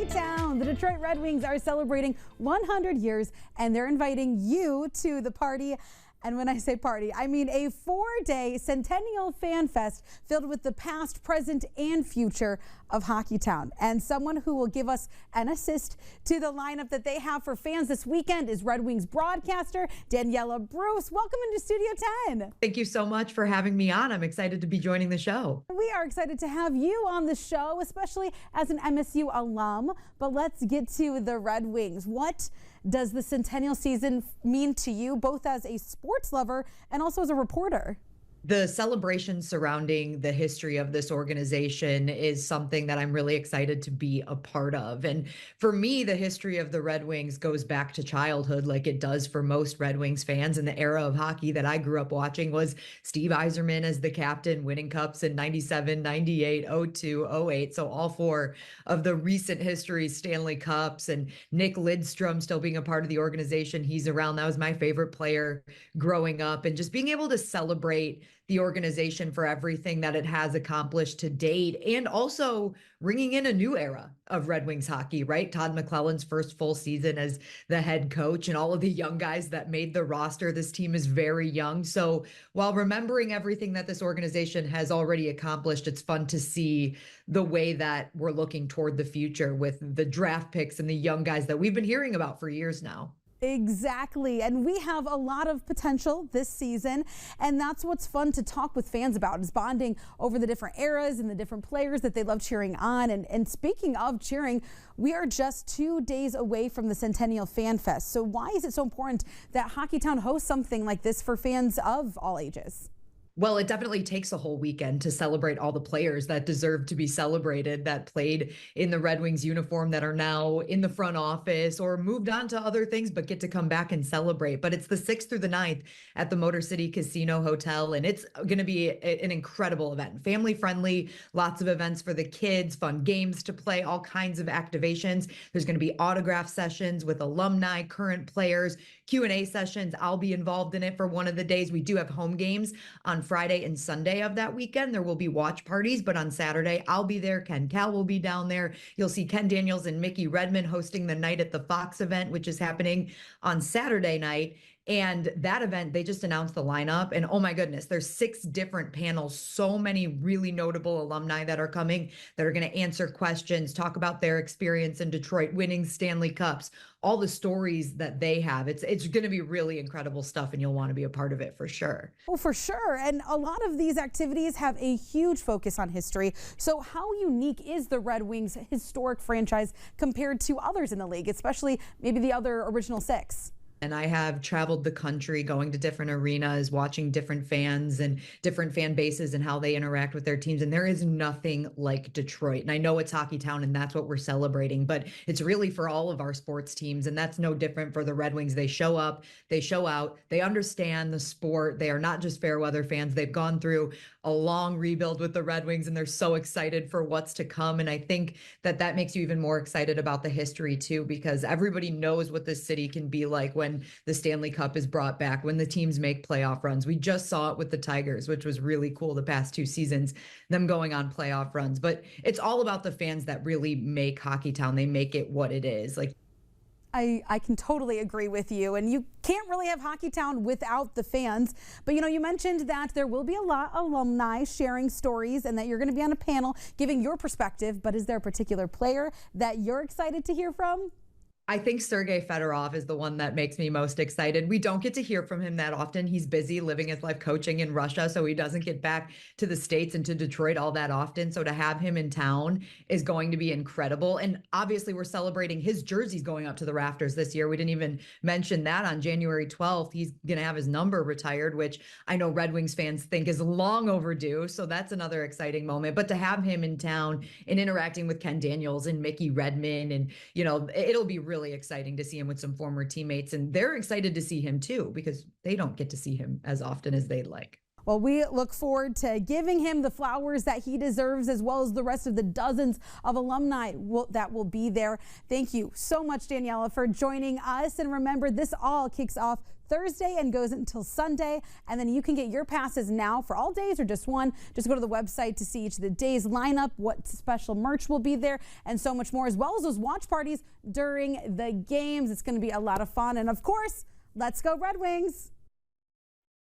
Hockeytown. The Detroit Red Wings are celebrating 100 years, and they're inviting you to the party. And when I say party, I mean a 4-day Centennial Fan Fest filled with the past, present, and future of Hockeytown. And someone who will give us an assist to the lineup that they have for fans this weekend is Red Wings broadcaster Daniela Bruce. Welcome into Studio 10. Thank you so much for having me on. I'm excited to be joining the show. We are excited to have you on the show, especially as an MSU alum. But let's get to the Red Wings. What does the Centennial season mean to you, both as a sports lover and also as a reporter? The celebration surrounding the history of this organization is something that I'm really excited to be a part of. And for me, the history of the Red Wings goes back to childhood, like it does for most Red Wings fans. And the era of hockey that I grew up watching was Steve Yzerman as the captain, winning cups in 97, 98, 02, 08. So all four of the recent history Stanley Cups, and Nick Lidstrom still being a part of the organization. He's around. That was my favorite player growing up. And just being able to celebrate the organization for everything that it has accomplished to date, and also ringing in a new era of Red Wings hockey, right? Todd McClellan's first full season as the head coach, and all of the young guys that made the roster. This team is very young. So while remembering everything that this organization has already accomplished, it's fun to see the way that we're looking toward the future with the draft picks and the young guys that we've been hearing about for years now. Exactly. And we have a lot of potential this season. And that's what's fun to talk with fans about, is bonding over the different eras and the different players that they love cheering on. And speaking of cheering, we are just 2 days away from the Centennial Fan Fest. So why is it so important that Hockeytown hosts something like this for fans of all ages? Well, it definitely takes a whole weekend to celebrate all the players that deserve to be celebrated, that played in the Red Wings uniform, that are now in the front office or moved on to other things, but get to come back and celebrate. But it's the 6th through the 9th at the Motor City Casino Hotel, and it's going to be an incredible event. Family friendly, lots of events for the kids, fun games to play, all kinds of activations. There's going to be autograph sessions with alumni, current players, Q&A sessions. I'll be involved in it for one of the days. We do have home games on Friday and Sunday of that weekend. There will be watch parties, but on Saturday, I'll be there. Ken Cal will be down there. You'll see Ken Daniels and Mickey Redmond hosting the Night at the Fox event, which is happening on Saturday night. And that event, they just announced the lineup, and oh my goodness, there's 6 different panels, so many really notable alumni that are coming, that are going to answer questions, talk about their experience in Detroit, winning Stanley Cups, all the stories that they have. It's going to be really incredible stuff, and you'll want to be a part of it for sure. Oh, for sure. And a lot of these activities have a huge focus on history. So how unique is the Red Wings historic franchise compared to others in the league, especially maybe the other original 6? And I have traveled the country, going to different arenas, watching different fans and different fan bases and how they interact with their teams. And there is nothing like Detroit. And I know it's Hockeytown and that's what we're celebrating, but it's really for all of our sports teams. And that's no different for the Red Wings. They show up, they show out, they understand the sport. They are not just fair weather fans. They've gone through a long rebuild with the Red Wings, and they're so excited for what's to come. And I think that that makes you even more excited about the history too, because everybody knows what this city can be like when the Stanley Cup is brought back, when the teams make playoff runs. We just saw it with the Tigers, which was really cool the past 2 seasons, them going on playoff runs. But it's all about the fans that really make Hockeytown. They make it what it is. Like, I can totally agree with you, and you can't really have Hockeytown without the fans. But you mentioned that there will be a lot of alumni sharing stories, and that you're going to be on a panel giving your perspective. But is there a particular player that you're excited to hear from? I think Sergei Fedorov is the one that makes me most excited. We don't get to hear from him that often. He's busy living his life coaching in Russia, so he doesn't get back to the States and to Detroit all that often. So to have him in town is going to be incredible. And obviously we're celebrating his jerseys going up to the rafters this year. We didn't even mention that. On January 12th, he's going to have his number retired, which I know Red Wings fans think is long overdue. So that's another exciting moment. But to have him in town and interacting with Ken Daniels and Mickey Redmond, and, it'll be really exciting to see him with some former teammates, and they're excited to see him too, because they don't get to see him as often as they'd like. Well, we look forward to giving him the flowers that he deserves, as well as the rest of the dozens of alumni that will be there. Thank you so much, Daniela, for joining us. And remember, this all kicks off Thursday and goes until Sunday. And then you can get your passes now for all days or just one. Just go to the website to see each of the days lineup, what special merch will be there, and so much more, as well as those watch parties during the games. It's going to be a lot of fun. And of course, let's go Red Wings.